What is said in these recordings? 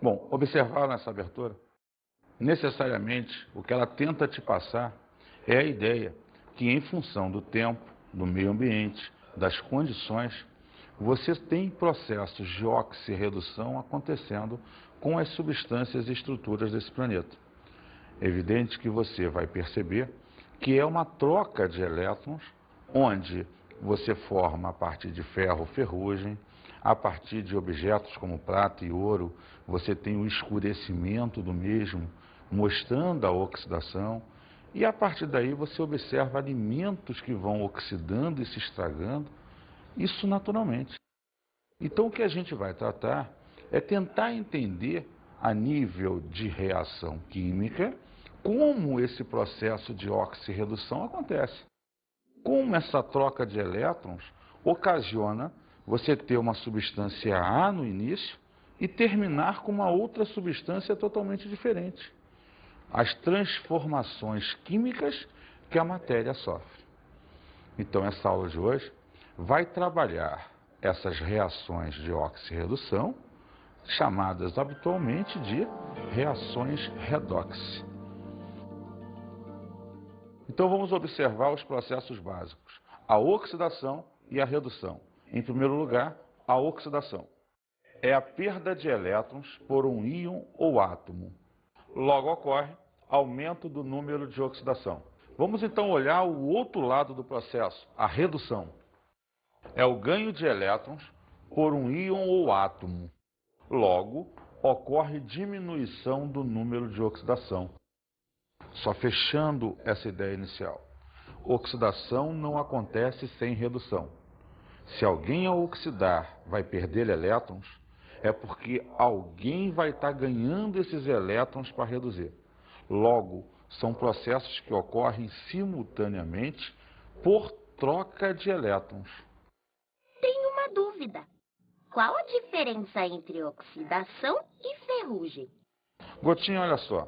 Bom, observar nessa abertura, necessariamente o que ela tenta te passar é a ideia que, em função do tempo, do meio ambiente, das condições, você tem processos de oxirredução acontecendo com as substâncias e estruturas desse planeta. É evidente que você vai perceber que é uma troca de elétrons, onde você forma a partir de ferro, ferrugem, a partir de objetos como prata e ouro, você tem o escurecimento do mesmo, mostrando a oxidação, e a partir daí você observa alimentos que vão oxidando e se estragando, isso naturalmente. Então o que a gente vai tratar é tentar entender a nível de reação química como esse processo de oxirredução acontece. Como essa troca de elétrons ocasiona você ter uma substância A no início e terminar com uma outra substância totalmente diferente. As transformações químicas que a matéria sofre. Então, essa aula de hoje vai trabalhar essas reações de oxirredução, chamadas habitualmente de reações redox. Então, vamos observar os processos básicos, a oxidação e a redução. Em primeiro lugar, a oxidação. É a perda de elétrons por um íon ou átomo. Logo ocorre aumento do número de oxidação. Vamos então olhar o outro lado do processo, a redução. É o ganho de elétrons por um íon ou átomo. Logo, ocorre diminuição do número de oxidação. Só fechando essa ideia inicial. Oxidação não acontece sem redução. Se alguém ao oxidar vai perder elétrons, é porque alguém vai estar ganhando esses elétrons para reduzir. Logo, são processos que ocorrem simultaneamente por troca de elétrons. Tenho uma dúvida. Qual a diferença entre oxidação e ferrugem? Gotinha, olha só.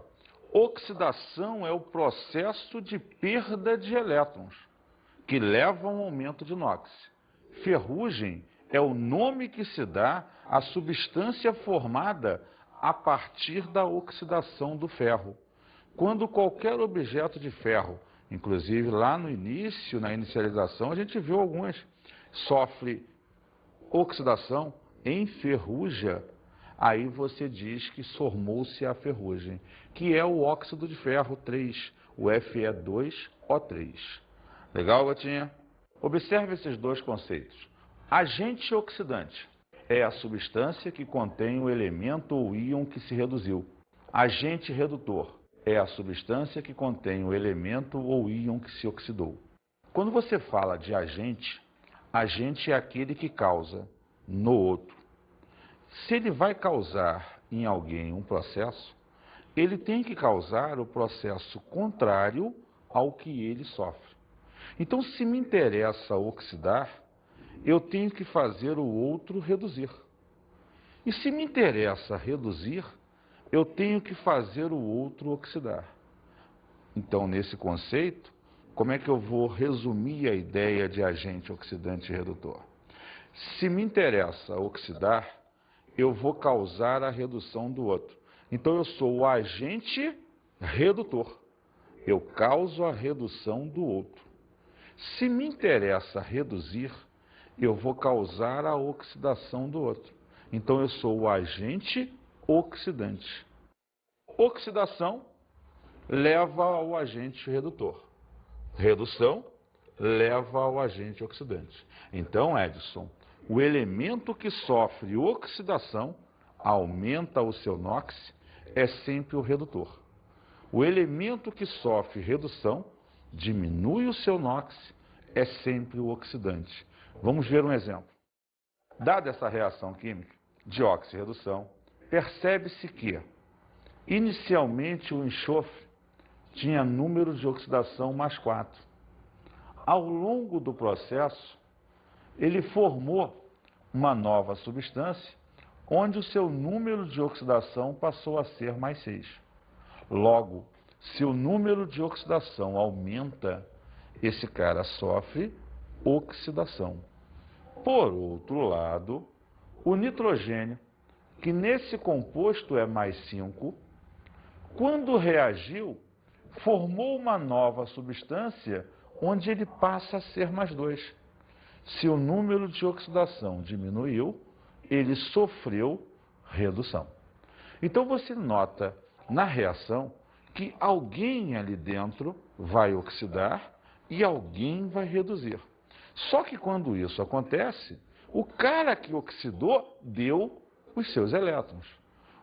Oxidação é o processo de perda de elétrons, que leva a um aumento de NOx. Ferrugem é o nome que se dá à substância formada a partir da oxidação do ferro. Quando qualquer objeto de ferro, inclusive lá no início, na inicialização, a gente viu algumas, sofre oxidação, enferruja, aí você diz que formou-se a ferrugem, que é o óxido de ferro 3, o Fe2O3. Legal, Gotinha? Observe esses dois conceitos. Agente oxidante é a substância que contém o elemento ou íon que se reduziu. Agente redutor é a substância que contém o elemento ou íon que se oxidou. Quando você fala de agente, agente é aquele que causa no outro. Se ele vai causar em alguém um processo, ele tem que causar o processo contrário ao que ele sofre. Então, se me interessa oxidar, eu tenho que fazer o outro reduzir. E se me interessa reduzir, eu tenho que fazer o outro oxidar. Então, nesse conceito, como é que eu vou resumir a ideia de agente oxidante e redutor? Se me interessa oxidar, eu vou causar a redução do outro. Então, eu sou o agente redutor. Eu causo a redução do outro. Se me interessa reduzir, eu vou causar a oxidação do outro. Então, eu sou o agente oxidante. Oxidação leva ao agente redutor. Redução leva ao agente oxidante. Então, Edson, o elemento que sofre oxidação aumenta o seu NOx, é sempre o redutor. O elemento que sofre redução diminui o seu NOx, é sempre o oxidante. Vamos ver um exemplo. Dada essa reação química de oxirredução, percebe-se que, inicialmente, o enxofre tinha número de oxidação mais 4. Ao longo do processo, ele formou uma nova substância, onde o seu número de oxidação passou a ser mais 6. Logo, se o número de oxidação aumenta, esse cara sofre oxidação. Por outro lado, o nitrogênio, que nesse composto é mais 5, quando reagiu, formou uma nova substância onde ele passa a ser mais 2. Se o número de oxidação diminuiu, ele sofreu redução. Então você nota na reação que alguém ali dentro vai oxidar e alguém vai reduzir. Só que quando isso acontece, o cara que oxidou deu os seus elétrons.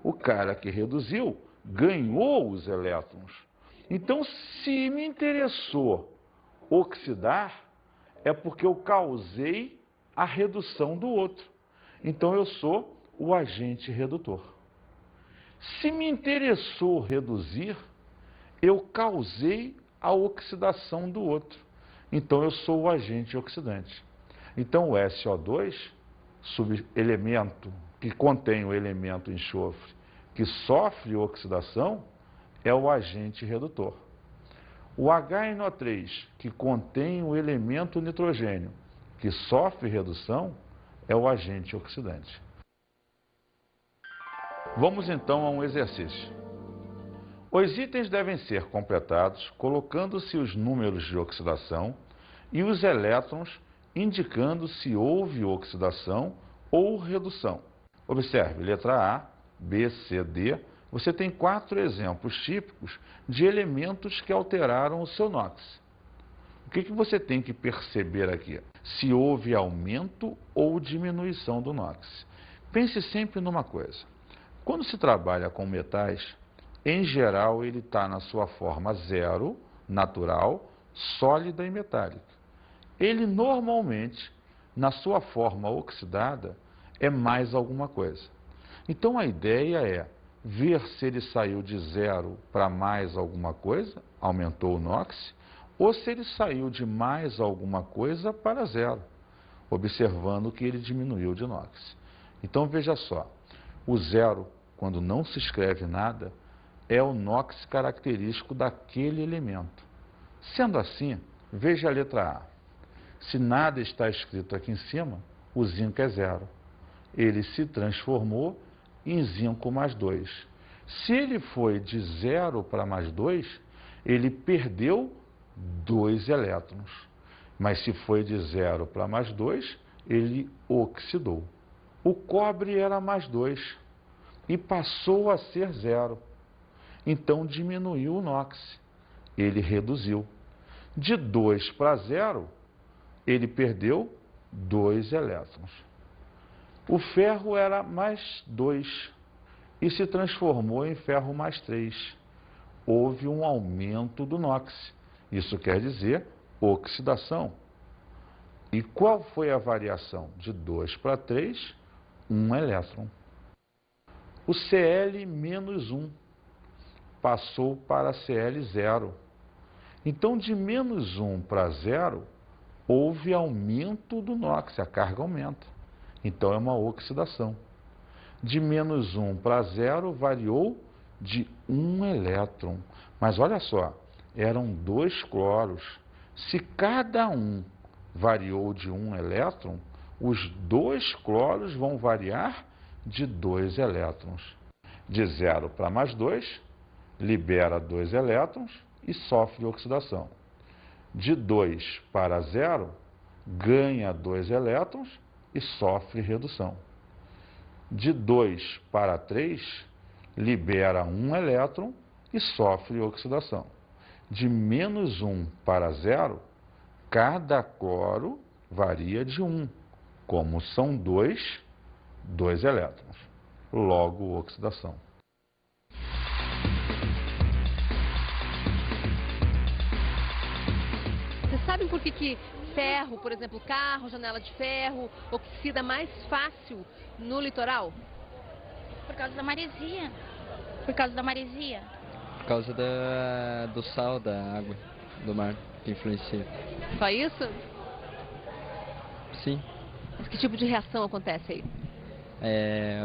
O cara que reduziu ganhou os elétrons. Então, se me interessou oxidar, é porque eu causei a redução do outro. Então, eu sou o agente redutor. Se me interessou reduzir, eu causei a oxidação do outro. Então, eu sou o agente oxidante. Então, o SO2, subelemento que contém o elemento enxofre, que sofre oxidação, é o agente redutor. O HNO3, que contém o elemento nitrogênio, que sofre redução, é o agente oxidante. Vamos então a um exercício. Os itens devem ser completados colocando-se os números de oxidação e os elétrons indicando se houve oxidação ou redução. Observe, letra A, B, C, D. Você tem 4 exemplos típicos de elementos que alteraram o seu NOx. O que você tem que perceber aqui? Se houve aumento ou diminuição do NOx. Pense sempre numa coisa. Quando se trabalha com metais, em geral ele está na sua forma zero, natural, sólida e metálica. Ele normalmente, na sua forma oxidada, é mais alguma coisa. Então a ideia é ver se ele saiu de zero para mais alguma coisa, aumentou o NOx, ou se ele saiu de mais alguma coisa para zero, observando que ele diminuiu de NOx. Então veja só, o zero, quando não se escreve nada, é o NOx característico daquele elemento. Sendo assim, veja a letra A. Se nada está escrito aqui em cima, o zinco é zero. Ele se transformou em zinco mais 2. Se ele foi de 0 para mais 2, ele perdeu 2 elétrons. Mas se foi de 0 para mais 2, ele oxidou. O cobre era mais 2 e passou a ser 0. Então diminuiu o NOx. Ele reduziu. De 2 para 0, ele perdeu 2 elétrons. O ferro era mais 2 e se transformou em ferro mais 3. Houve um aumento do NOx. Isso quer dizer oxidação. E qual foi a variação? De 2 para 3, 1 elétron. O Cl-1 passou para Cl0. Então, de menos 1 para 0, houve aumento do NOx, a carga aumenta. Então, é uma oxidação. De menos 1 para 0, variou de 1 elétron. Mas olha só, eram 2 cloros. Se cada um variou de 1 elétron, os 2 cloros vão variar de 2 elétrons. De 0 para mais 2, libera 2 elétrons e sofre oxidação. De 2 para 0, ganha 2 elétrons e sofre redução. De 2 para 3, libera 1 elétron e sofre oxidação. De menos 1 para 0, cada cloro varia de 1. Como são 2, 2 elétrons. Logo, oxidação. Vocês sabem por que ferro, por exemplo, carro, janela de ferro, oxida mais fácil no litoral? Por causa da maresia. Por causa da maresia. Por causa do sal da água, do mar, que influencia. Só isso? Sim. Mas que tipo de reação acontece aí?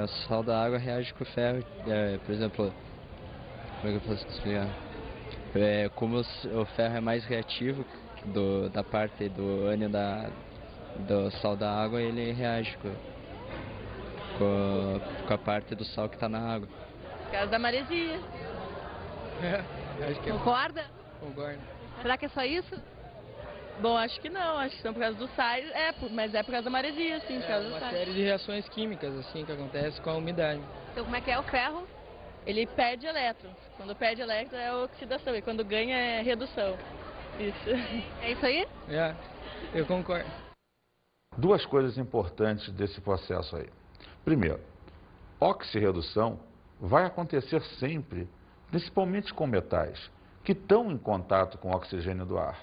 O sal da água reage com o ferro. Por exemplo, como é que eu posso explicar? Como o ferro é mais reativo da parte do ânion do sal da água, ele reage com... com a parte do sal que está na água. Por causa da maresia. Acho que Concorda? concordo. Será que é só isso? Bom, acho que não, acho que são por causa do sais, mas é por causa da maresia, sim, por causa do Uma sais. série de reações químicas assim que acontece com a umidade. Então como é que é o ferro? Ele perde elétrons. Quando perde elétrons é oxidação e quando ganha é redução. Isso. É isso aí? Eu concordo. Duas coisas importantes desse processo aí. Primeiro, oxirredução vai acontecer sempre, principalmente com metais, que estão em contato com o oxigênio do ar.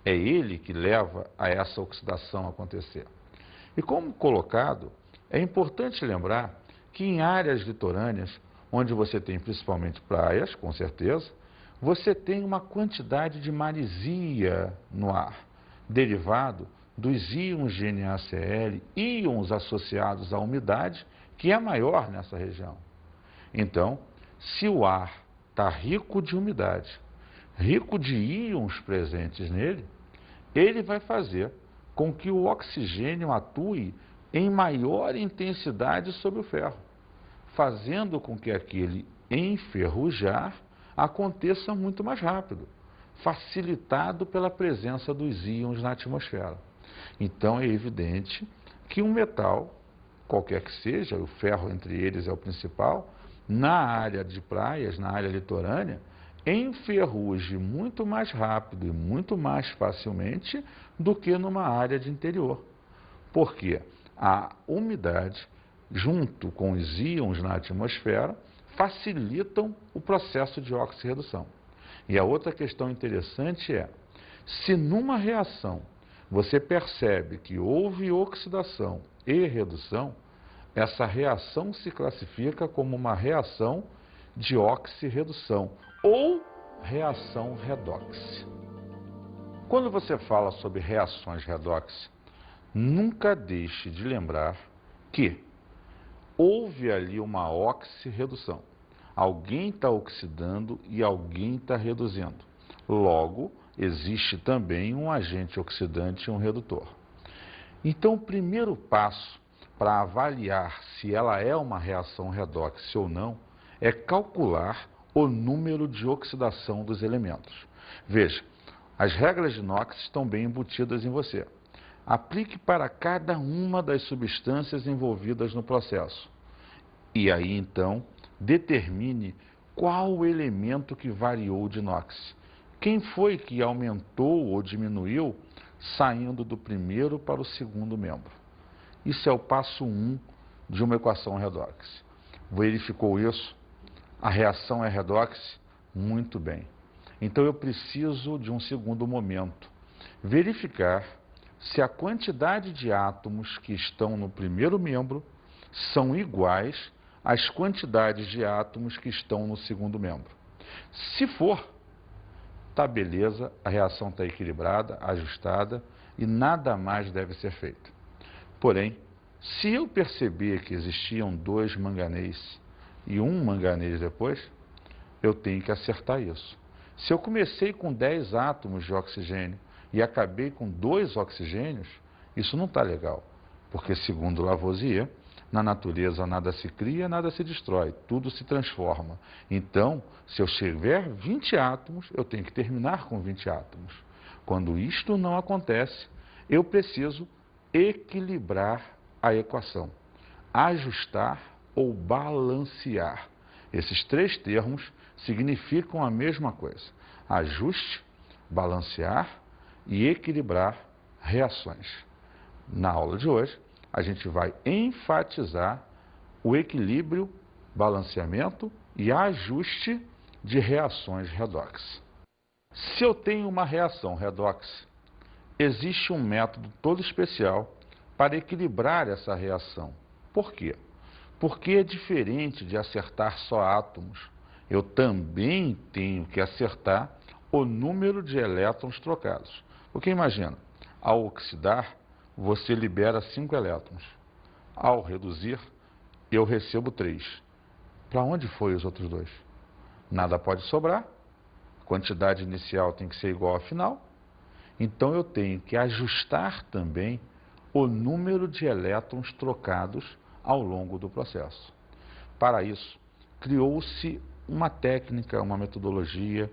É ele que leva a essa oxidação acontecer. E como colocado, é importante lembrar que em áreas litorâneas, onde você tem principalmente praias, com certeza, você tem uma quantidade de maresia no ar, derivado dos íons de NaCl, íons associados à umidade, que é maior nessa região. Então, se o ar está rico de umidade, rico de íons presentes nele, ele vai fazer com que o oxigênio atue em maior intensidade sobre o ferro, fazendo com que aquele enferrujar aconteça muito mais rápido, facilitado pela presença dos íons na atmosfera. Então é evidente que um metal, qualquer que seja, o ferro entre eles é o principal, na área de praias, na área litorânea, enferruje muito mais rápido e muito mais facilmente do que numa área de interior. Porque a umidade, junto com os íons na atmosfera, facilitam o processo de oxirredução. E a outra questão interessante é, se numa reação você percebe que houve oxidação e redução, essa reação se classifica como uma reação de oxirredução ou reação redox. Quando você fala sobre reações redox, nunca deixe de lembrar que houve ali uma oxirredução. Alguém está oxidando e alguém está reduzindo. Logo, existe também um agente oxidante e um redutor. Então, o primeiro passo para avaliar se ela é uma reação redox ou não é calcular o número de oxidação dos elementos. Veja, as regras de Knox estão bem embutidas em você. Aplique para cada uma das substâncias envolvidas no processo. E aí, então, determine qual o elemento que variou de Knox. Quem foi que aumentou ou diminuiu, saindo do primeiro para o segundo membro. Isso é o passo 1 de uma equação redox. Verificou isso? A reação é redox? Muito bem. Então eu preciso de um segundo momento. Verificar se a quantidade de átomos que estão no primeiro membro são iguais às quantidades de átomos que estão no segundo membro. Se for, tá beleza, a reação está equilibrada, ajustada e nada mais deve ser feito. Porém, se eu perceber que existiam 2 manganês e 1 manganês depois, eu tenho que acertar isso. Se eu comecei com 10 átomos de oxigênio e acabei com 2 oxigênios, isso não está legal, porque segundo Lavoisier, na natureza nada se cria, nada se destrói, tudo se transforma. Então, se eu tiver 20 átomos, eu tenho que terminar com 20 átomos. Quando isto não acontece, eu preciso equilibrar a equação, ajustar ou balancear. Esses 3 termos significam a mesma coisa: ajuste, balancear e equilibrar reações. Na aula de hoje, a gente vai enfatizar o equilíbrio, balanceamento e ajuste de reações redox. Se eu tenho uma reação redox, existe um método todo especial para equilibrar essa reação. Por quê? Porque é diferente de acertar só átomos. Eu também tenho que acertar o número de elétrons trocados. Porque imagina, ao oxidar, você libera 5 elétrons. Ao reduzir, eu recebo 3. Para onde foi os outros 2? Nada pode sobrar. A quantidade inicial tem que ser igual à final. Então eu tenho que ajustar também o número de elétrons trocados ao longo do processo. Para isso, criou-se uma técnica, uma metodologia,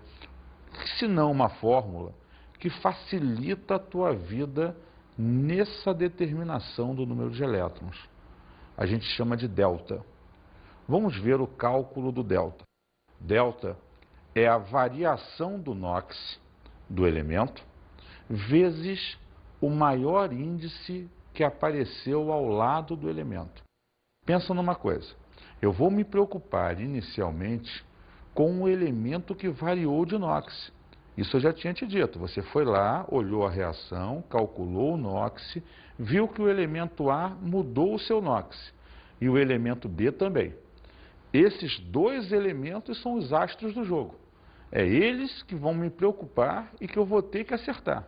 se não uma fórmula, que facilita a tua vida nessa determinação do número de elétrons. A gente chama de delta. Vamos ver o cálculo do delta. Delta é a variação do NOx do elemento vezes o maior índice que apareceu ao lado do elemento. Pensa numa coisa, eu vou me preocupar inicialmente com o elemento que variou de NOx. Isso eu já tinha te dito, você foi lá, olhou a reação, calculou o NOx, viu que o elemento A mudou o seu NOx e o elemento B também. Esses dois elementos são os astros do jogo. É eles que vão me preocupar e que eu vou ter que acertar.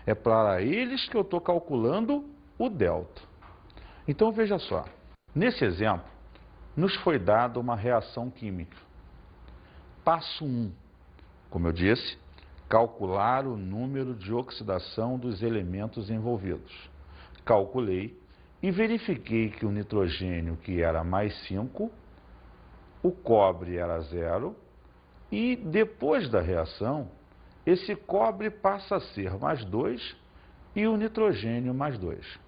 É para eles que eu estou calculando o delta. Então veja só, nesse exemplo, nos foi dada uma reação química. Passo 1, como eu disse, calcular o número de oxidação dos elementos envolvidos. Calculei e verifiquei que o nitrogênio, que era mais 5, o cobre era 0, e depois da reação, esse cobre passa a ser mais 2 e o nitrogênio mais 2.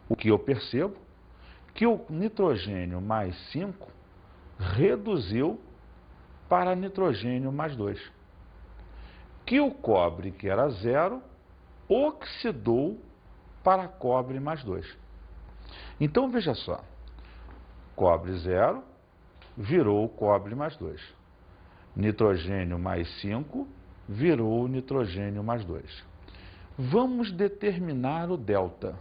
O que eu percebo? Que o nitrogênio mais 5 reduziu para nitrogênio mais 2. Que o cobre, que era 0, oxidou para cobre mais 2. Então, veja só, cobre 0 virou cobre mais 2. Nitrogênio mais 5 virou nitrogênio mais 2. Vamos determinar o delta.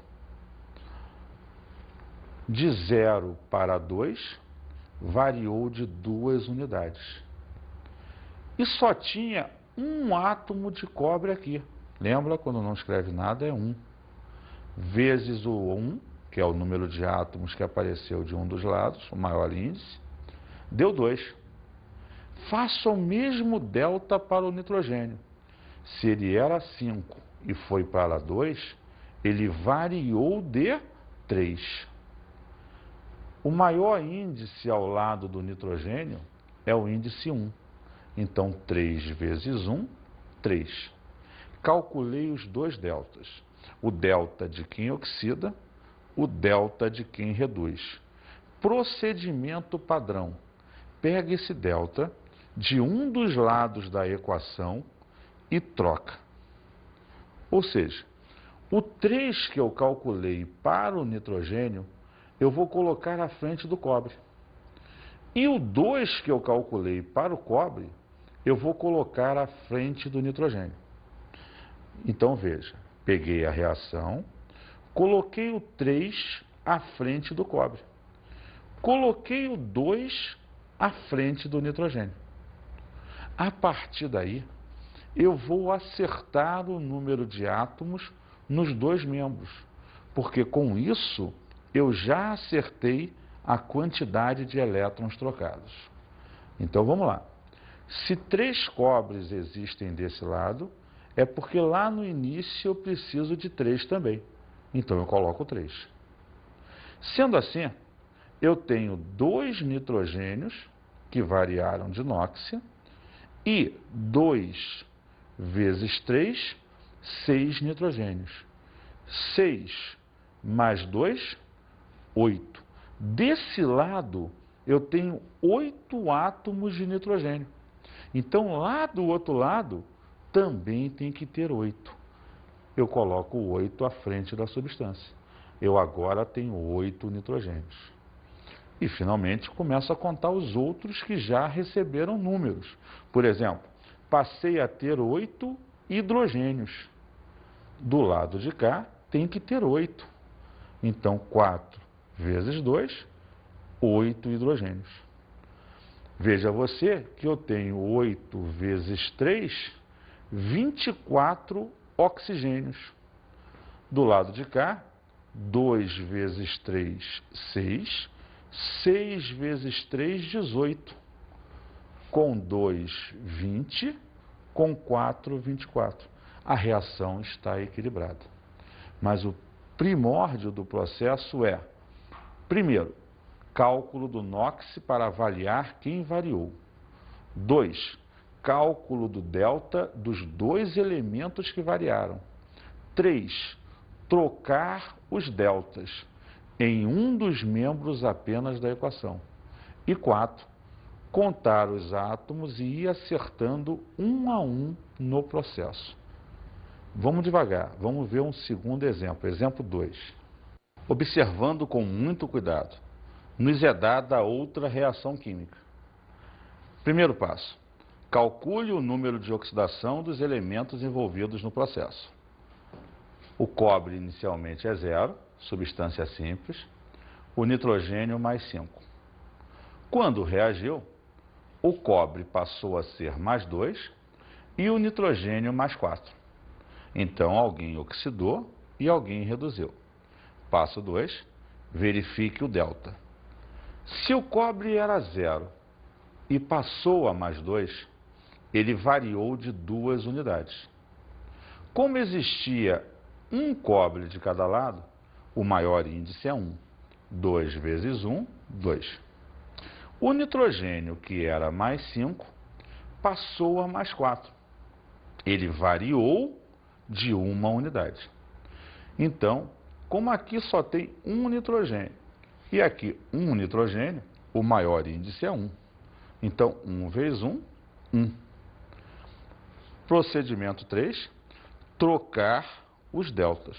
De 0 para 2, variou de 2 unidades. E só tinha um átomo de cobre aqui. Lembra, quando não escreve nada, é 1. Vezes o 1, que é o número de átomos que apareceu de um dos lados, o maior índice, deu 2. Faça o mesmo delta para o nitrogênio. Se ele era 5 e foi para 2, ele variou de 3. O maior índice ao lado do nitrogênio é o índice 1. Então, 3 vezes 1, 3. Calculei os dois deltas. O delta de quem oxida, o delta de quem reduz. Procedimento padrão. Pega esse delta de um dos lados da equação e troca. Ou seja, o 3 que eu calculei para o nitrogênio, eu vou colocar à frente do cobre. E o 2 que eu calculei para o cobre, eu vou colocar à frente do nitrogênio. Então, veja, peguei a reação, coloquei o 3 à frente do cobre. Coloquei o 2 à frente do nitrogênio. A partir daí, eu vou acertar o número de átomos nos dois membros, porque com isso eu já acertei a quantidade de elétrons trocados. Então vamos lá. Se 3 cobres existem desse lado, é porque lá no início eu preciso de 3 também. Então eu coloco 3. Sendo assim, eu tenho 2 nitrogênios que variaram de NOx e 2 vezes 3, 6 nitrogênios. 6 mais 2, 8. Desse lado, eu tenho 8 átomos de nitrogênio. Então, lá do outro lado, também tem que ter 8. Eu coloco o 8 à frente da substância. Eu agora tenho 8 nitrogênios. E, finalmente, começo a contar os outros que já receberam números. Por exemplo, passei a ter 8 hidrogênios. Do lado de cá, tem que ter 8. Então, 4 vezes 2, 8 hidrogênios. Veja você que eu tenho 8 vezes 3, 24 oxigênios. Do lado de cá, 2 vezes 3, 6. 6 vezes 3, 18. Com 2, 20. Com 4, 24. A reação está equilibrada. Mas o primórdio do processo é, primeiro, Cálculo do NOx para avaliar quem variou. 2. Cálculo do delta dos dois elementos que variaram. 3. Trocar os deltas em um dos membros apenas da equação. E 4. Contar os átomos e ir acertando um a um no processo. Vamos devagar, vamos ver um segundo exemplo. Exemplo 2. Observando com muito cuidado, nos é dada outra reação química. Primeiro passo. Calcule o número de oxidação dos elementos envolvidos no processo. O cobre inicialmente é 0, substância simples. O nitrogênio mais 5. Quando reagiu, o cobre passou a ser mais 2 e o nitrogênio mais 4. Então, alguém oxidou e alguém reduziu. Passo 2, verifique o delta. Se o cobre era 0 e passou a mais 2, ele variou de 2 unidades. Como existia um cobre de cada lado, o maior índice é 1. 2 vezes 1, 2. O nitrogênio, que era mais 5, passou a mais 4. Ele variou de 1 unidade. Então, como aqui só tem um nitrogênio e aqui um nitrogênio, o maior índice é 1. Então, 1 vezes 1, 1. Procedimento 3, trocar os deltas.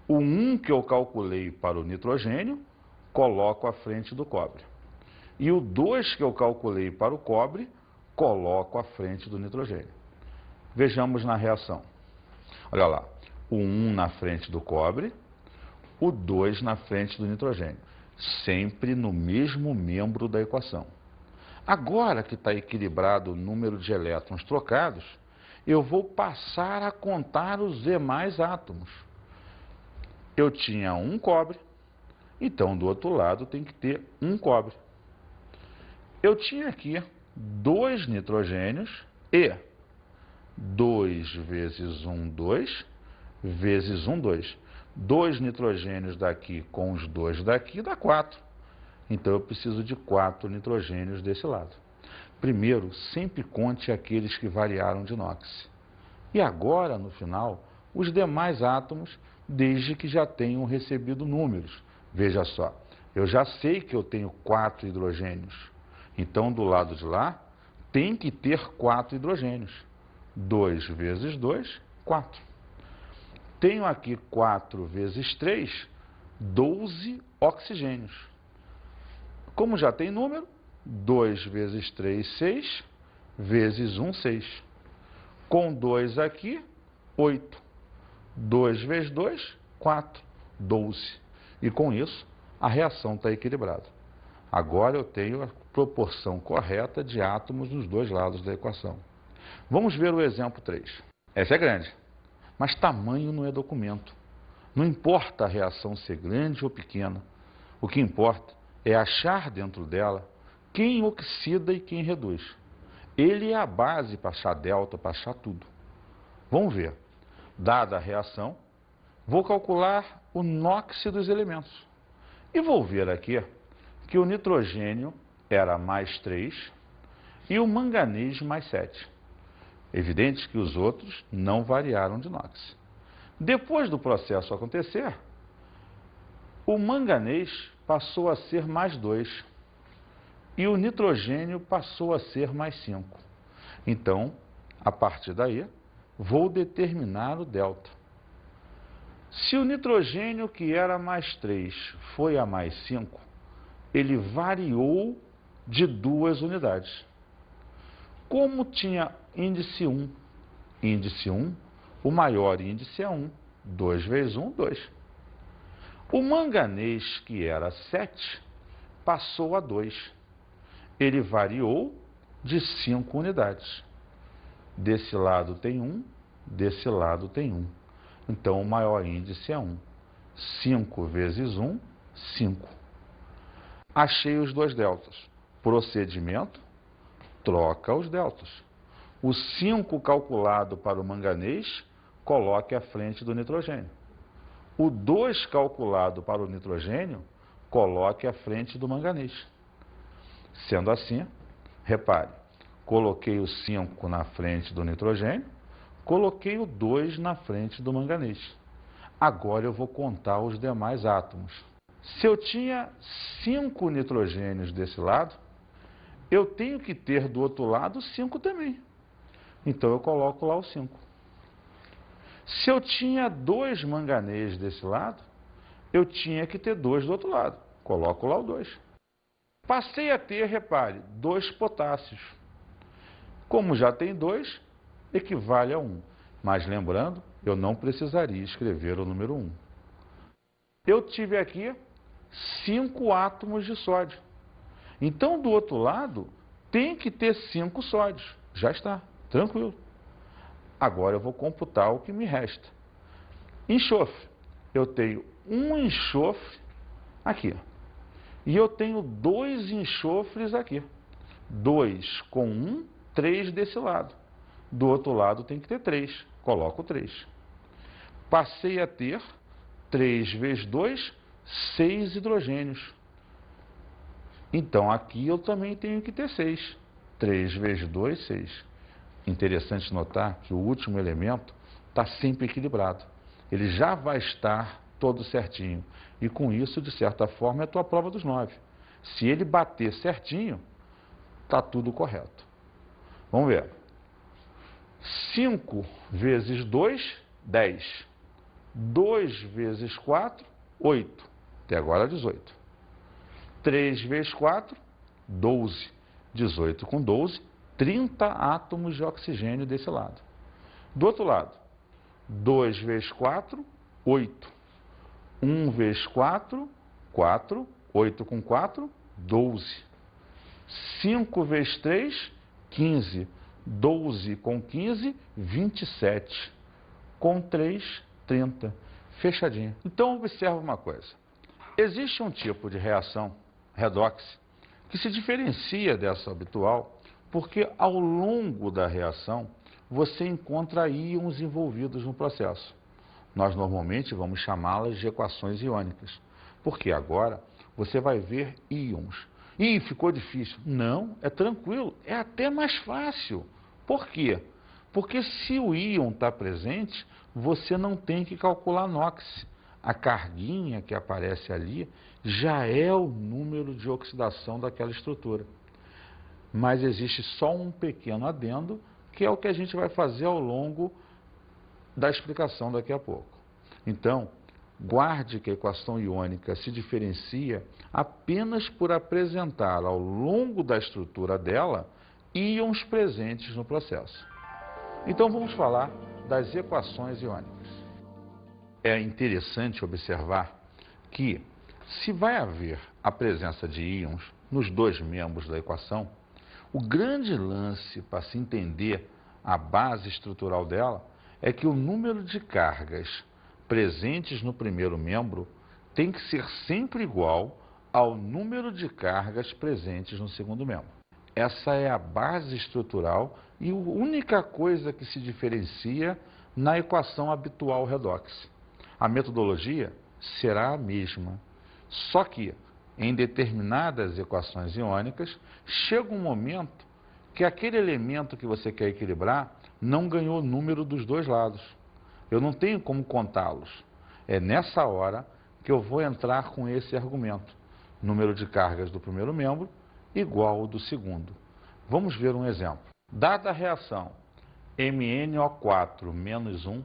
O 1 que eu calculei para o nitrogênio, coloco à frente do cobre. E o 2 que eu calculei para o cobre, coloco à frente do nitrogênio. Vejamos na reação. Olha lá, o 1 na frente do cobre, o 2 na frente do nitrogênio. Sempre no mesmo membro da equação. Agora que está equilibrado o número de elétrons trocados, eu vou passar a contar os demais átomos. Eu tinha um cobre, então do outro lado tem que ter um cobre. Eu tinha aqui 2 nitrogênios e 2 vezes 1, 2, vezes 1, 2. 2 nitrogênios daqui com os 2 daqui dá 4. Então eu preciso de 4 nitrogênios desse lado. Primeiro, sempre conte aqueles que variaram de NOx. E agora, no final, os demais átomos, desde que já tenham recebido números. Veja só, eu já sei que eu tenho 4 hidrogênios. Então, do lado de lá, tem que ter 4 hidrogênios. 2 vezes 2, 4. Tenho aqui 4 vezes 3, 12 oxigênios. Como já tem número, 2 vezes 3, 6, vezes 1, 6. Com 2 aqui, 8. 2 vezes 2, 4. 12. E com isso, a reação está equilibrada. Agora eu tenho a proporção correta de átomos nos dois lados da equação. Vamos ver o exemplo 3. Essa é grande, mas tamanho não é documento. Não importa a reação ser grande ou pequena. O que importa é achar dentro dela quem oxida e quem reduz. Ele é a base para achar delta, para achar tudo. Vamos ver. Dada a reação, vou calcular o NOx dos elementos. E vou ver aqui que o nitrogênio era mais 3 e o manganês mais 7. Evidente que os outros não variaram de NOx. Depois do processo acontecer, o manganês passou a ser mais 2 e o nitrogênio passou a ser mais 5. Então, a partir daí, vou determinar o delta. Se o nitrogênio, que era mais 3, foi a mais 5, ele variou de 2 unidades. Como tinha índice 1, o maior índice é 1. 2 vezes 1, 2. O manganês, que era 7, passou a 2. Ele variou de 5 unidades. Desse lado tem 1, desse lado tem 1. Então, o maior índice é 1. 5 vezes 1, 5. Achei os dois deltas. Procedimento, troca os deltas. O 5 calculado para o manganês, coloque à frente do nitrogênio. O 2 calculado para o nitrogênio, coloque à frente do manganês. Sendo assim, repare, coloquei o 5 na frente do nitrogênio, coloquei o 2 na frente do manganês. Agora eu vou contar os demais átomos. Se eu tinha 5 nitrogênios desse lado, eu tenho que ter do outro lado 5 também. Então eu coloco lá o 5. Se eu tinha 2 manganês desse lado, eu tinha que ter 2 do outro lado. Coloco lá o 2. Passei a ter, repare, 2 potássios. Como já tem 2, equivale a 1. Mas lembrando, eu não precisaria escrever o número 1. Eu tive aqui 5 átomos de sódio. Então, do outro lado, tem que ter 5 sódios. Já está, tranquilo. Agora eu vou computar o que me resta. Enxofre. Eu tenho um enxofre aqui. E eu tenho 2 enxofres aqui. 2 com 1, 3 desse lado. Do outro lado tem que ter 3. Coloco 3. Passei a ter 3 vezes 2, 6 hidrogênios. Então aqui eu também tenho que ter 6. 3 vezes 2, 6. Interessante notar que o último elemento está sempre equilibrado. Ele já vai estar todo certinho. E com isso, de certa forma, é a tua prova dos 9. Se ele bater certinho, está tudo correto. Vamos ver. 5 vezes 2, 10. 2 vezes 4, 8. Até agora, 18. 3 vezes 4, 12. 18 com 12, 30 átomos de oxigênio desse lado. Do outro lado, 2 vezes 4, 8. 1 vezes 4, 4. 8 com 4, 12. 5 vezes 3, 15. 12 com 15, 27. Com 3, 30. Fechadinho. Então, observa uma coisa. Existe um tipo de reação redox que se diferencia dessa habitual porque ao longo da reação você encontra íons envolvidos no processo. Nós normalmente vamos chamá-las de equações iônicas, porque agora você vai ver íons. Ih, ficou difícil. Não, é tranquilo, é até mais fácil. Por quê? Porque se o íon está presente, você não tem que calcular NOx. A carguinha que aparece ali já é o número de oxidação daquela estrutura. Mas existe só um pequeno adendo, que é o que a gente vai fazer ao longo da explicação daqui a pouco. Então, guarde que a equação iônica se diferencia apenas por apresentar ao longo da estrutura dela íons presentes no processo. Então vamos falar das equações iônicas. É interessante observar que, se vai haver a presença de íons nos 2 membros da equação, o grande lance para se entender a base estrutural dela é que o número de cargas presentes no primeiro membro tem que ser sempre igual ao número de cargas presentes no segundo membro. Essa é a base estrutural e a única coisa que se diferencia na equação habitual redox. A metodologia será a mesma, só que em determinadas equações iônicas chega um momento que aquele elemento que você quer equilibrar não ganhou o número dos 2 lados. Eu não tenho como contá-los. É nessa hora que eu vou entrar com esse argumento. Número de cargas do primeiro membro igual ao do segundo. Vamos ver um exemplo. Dada a reação MnO4 menos 1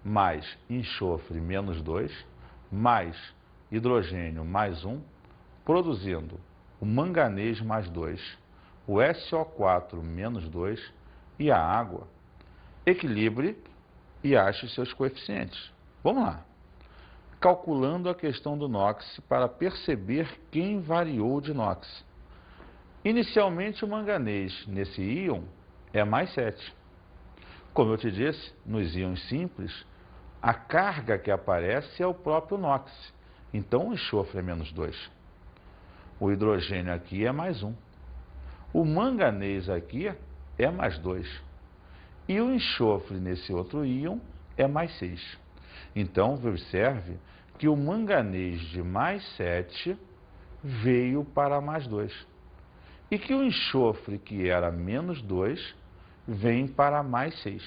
mais enxofre menos 2 mais hidrogênio mais 1, produzindo o manganês mais 2, o SO4 menos 2 e a água, equilibre e ache seus coeficientes. Vamos lá. Calculando a questão do NOx para perceber quem variou de NOx. Inicialmente o manganês nesse íon é mais 7. Como eu te disse, nos íons simples, a carga que aparece é o próprio NOx. Então o enxofre é menos 2. O hidrogênio aqui é mais 1. O manganês aqui é mais 2. E o enxofre nesse outro íon é mais 6. Então, observe que o manganês de mais 7 veio para mais 2. E que o enxofre, que era menos 2, vem para mais 6.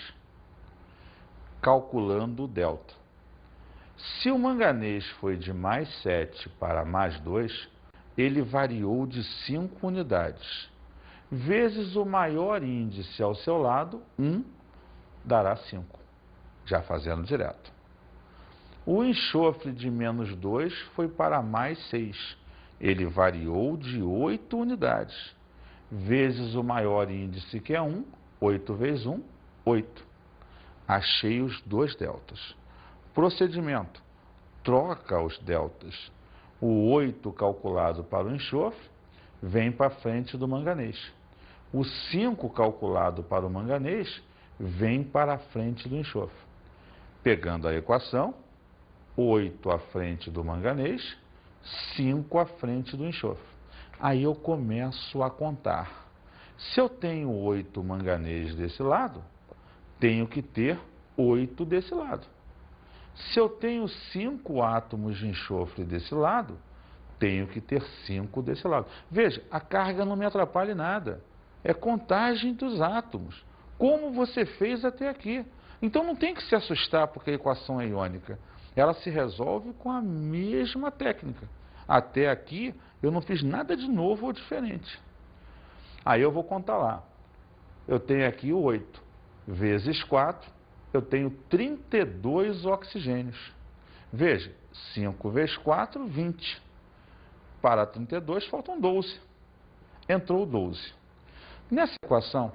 Calculando o delta. Se o manganês foi de mais 7 para mais 2, ele variou de 5 unidades. Vezes o maior índice ao seu lado, 1, dará 5. Já fazendo direto. O enxofre de menos 2 foi para mais 6. Ele variou de 8 unidades. Vezes o maior índice, que é 1, 8 vezes 1, 8. Achei os 2 deltas. Procedimento. Troca os deltas. O 8 calculado para o enxofre vem para frente do manganês. O 5 calculado para o manganês vem para a frente do enxofre. Pegando a equação, 8 à frente do manganês, 5 à frente do enxofre. Aí eu começo a contar. Se eu tenho 8 manganês desse lado, tenho que ter 8 desse lado. Se eu tenho 5 átomos de enxofre desse lado, tenho que ter 5 desse lado. Veja, a carga não me atrapalha em nada. É contagem dos átomos, como você fez até aqui. Então não tem que se assustar porque a equação é iônica. Ela se resolve com a mesma técnica. Até aqui eu não fiz nada de novo ou diferente. Aí eu vou contar lá. Eu tenho aqui 8 vezes 4, eu tenho 32 oxigênios. Veja, 5 vezes 4, 20. Para 32 faltam 12. Entrou 12. Nessa equação,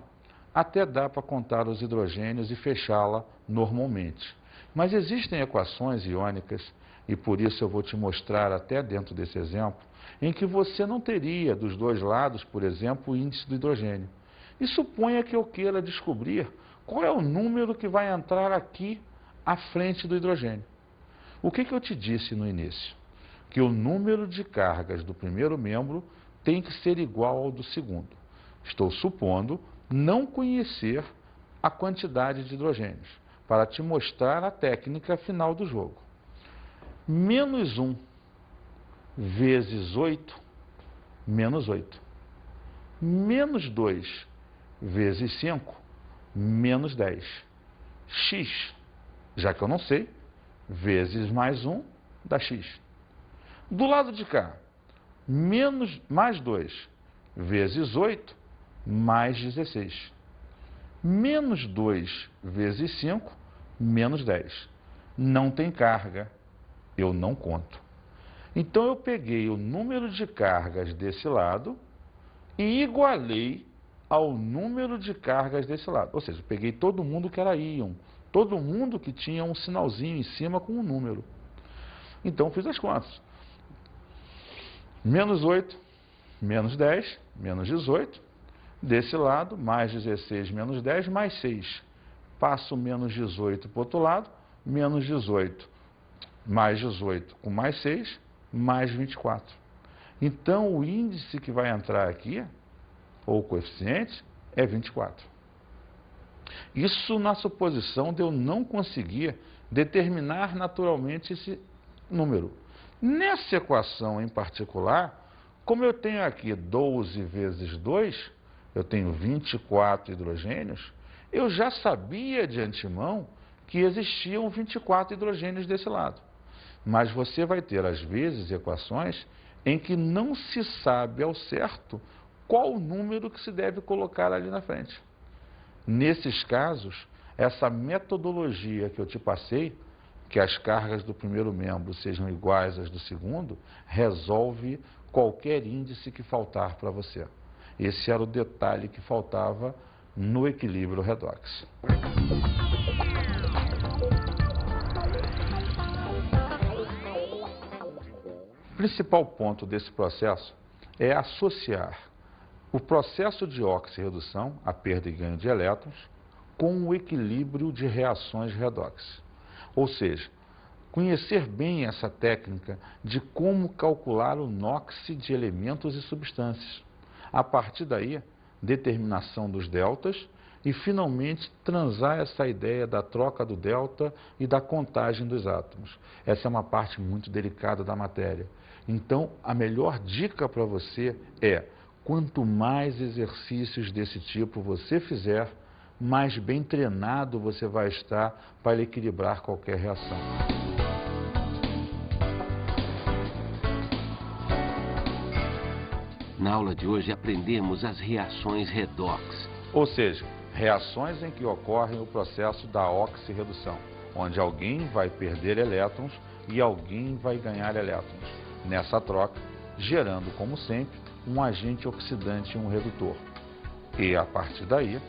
até dá para contar os hidrogênios e fechá-la normalmente. Mas existem equações iônicas, e por isso eu vou te mostrar até dentro desse exemplo, em que você não teria dos dois lados, por exemplo, o índice do hidrogênio. E suponha que eu queira descobrir qual é o número que vai entrar aqui à frente do hidrogênio. O que eu te disse no início? Que o número de cargas do primeiro membro tem que ser igual ao do segundo. Estou supondo não conhecer a quantidade de hidrogênios, para te mostrar a técnica final do jogo. Menos 1 vezes 8, menos 8. Menos 2 vezes 5, menos 10. X, já que eu não sei, vezes mais 1 dá x. Do lado de cá, mais 2 vezes 8, mais 16. Menos 2 vezes 5, menos 10. Não tem carga, eu não conto. Então eu peguei o número de cargas desse lado e igualei ao número de cargas desse lado. Ou seja, eu peguei todo mundo que era íon, todo mundo que tinha um sinalzinho em cima com um número. Então fiz as contas. Menos 8, menos 10, menos 18. Desse lado, mais 16 menos 10, mais 6. Passo menos 18 para o outro lado, menos 18, mais 18 com mais 6, mais 24. Então, o índice que vai entrar aqui, ou o coeficiente, é 24. Isso na suposição de eu não conseguir determinar naturalmente esse número. Nessa equação em particular, como eu tenho aqui 12 vezes 2, eu tenho 24 hidrogênios, eu já sabia de antemão que existiam 24 hidrogênios desse lado. Mas você vai ter, às vezes, equações em que não se sabe ao certo qual o número que se deve colocar ali na frente. Nesses casos, essa metodologia que eu te passei, que as cargas do primeiro membro sejam iguais às do segundo, resolve qualquer índice que faltar para você. Esse era o detalhe que faltava no equilíbrio redox. O principal ponto desse processo é associar o processo de oxirredução, a perda e ganho de elétrons, com o equilíbrio de reações redox. Ou seja, conhecer bem essa técnica de como calcular o NOx de elementos e substâncias. A partir daí, determinação dos deltas e finalmente transar essa ideia da troca do delta e da contagem dos átomos. Essa é uma parte muito delicada da matéria. Então, a melhor dica para você é, quanto mais exercícios desse tipo você fizer, mais bem treinado você vai estar para equilibrar qualquer reação. Na aula de hoje aprendemos as reações redox. Ou seja, reações em que ocorre o processo da oxirredução, onde alguém vai perder elétrons e alguém vai ganhar elétrons, nessa troca, gerando, como sempre, um agente oxidante e um redutor. E, a partir daí,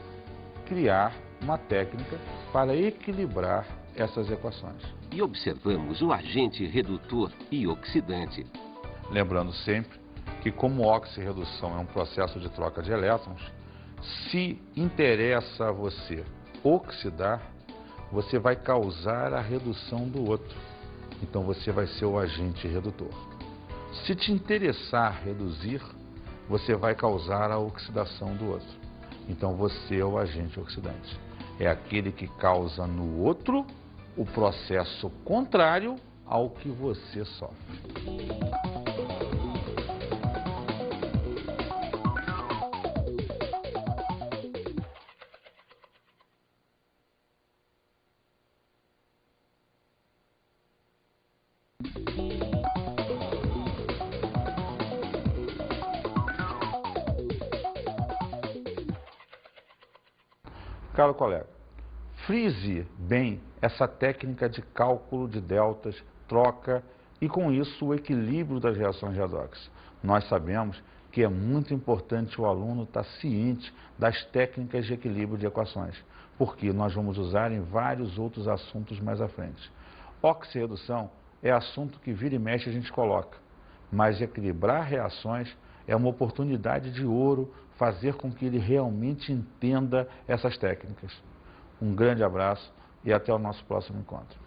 criar uma técnica para equilibrar essas equações. E observamos o agente redutor e oxidante. Lembrando sempre que, como oxirredução é um processo de troca de elétrons, se interessa a você oxidar, você vai causar a redução do outro. Então você vai ser o agente redutor. Se te interessar reduzir, você vai causar a oxidação do outro. Então você é o agente oxidante. É aquele que causa no outro o processo contrário ao que você sofre. Caro colega, frise bem essa técnica de cálculo de deltas, troca e, com isso, o equilíbrio das reações redox. Nós sabemos que é muito importante o aluno estar ciente das técnicas de equilíbrio de equações, porque nós vamos usar em vários outros assuntos mais à frente. Oxirredução é assunto que vira e mexe a gente coloca, mas equilibrar reações é uma oportunidade de ouro fazer com que ele realmente entenda essas técnicas. Um grande abraço e até o nosso próximo encontro.